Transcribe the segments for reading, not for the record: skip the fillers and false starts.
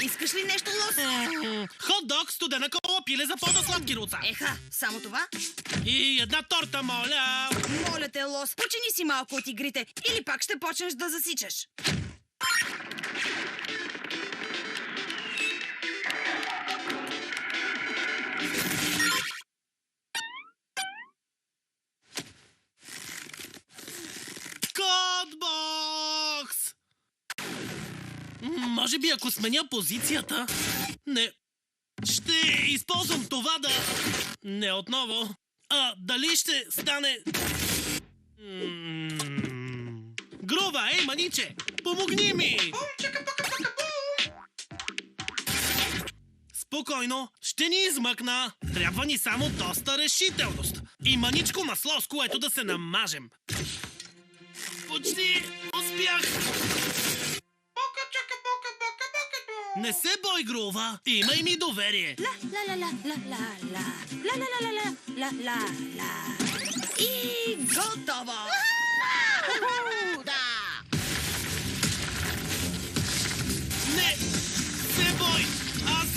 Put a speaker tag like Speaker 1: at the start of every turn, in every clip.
Speaker 1: Искаш ли нещо, Лос?
Speaker 2: Хот-дог, студена кола, пиле за по-да-сладки руца.
Speaker 1: Еха, само това?
Speaker 2: И една торта, моля.
Speaker 1: Моля те, Лос, почини си малко от игрите или пак ще почнеш да засичаш.
Speaker 2: Кодбокс! Може би ако сменя позицията... Не... Ще използвам това да... Не отново. Дали ще стане... Грува, ей, маниче! Помогни ми! Спокойно, ще ни измъкна. Трябва ни само доста решителност. И маничко масло, с което да се намажем. Почти успях! Не се бой, Грува! Имай ми доверие!
Speaker 1: Ла-ла-ла-ла-ла-ла-ла-ла-ла-ла-ла-ла. И готово!
Speaker 2: Не се бой! Аз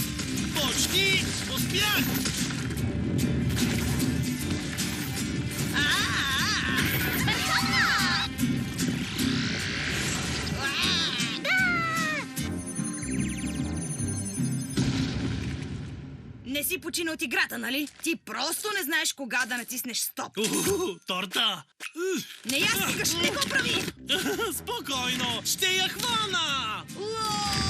Speaker 2: почти успях!
Speaker 1: Не си почина от играта, нали? Ти просто не знаеш кога да натиснеш стоп.
Speaker 2: Торта!
Speaker 1: Не я стигаш, не го прави!
Speaker 2: Спокойно! Ще я хвана!
Speaker 1: Уау!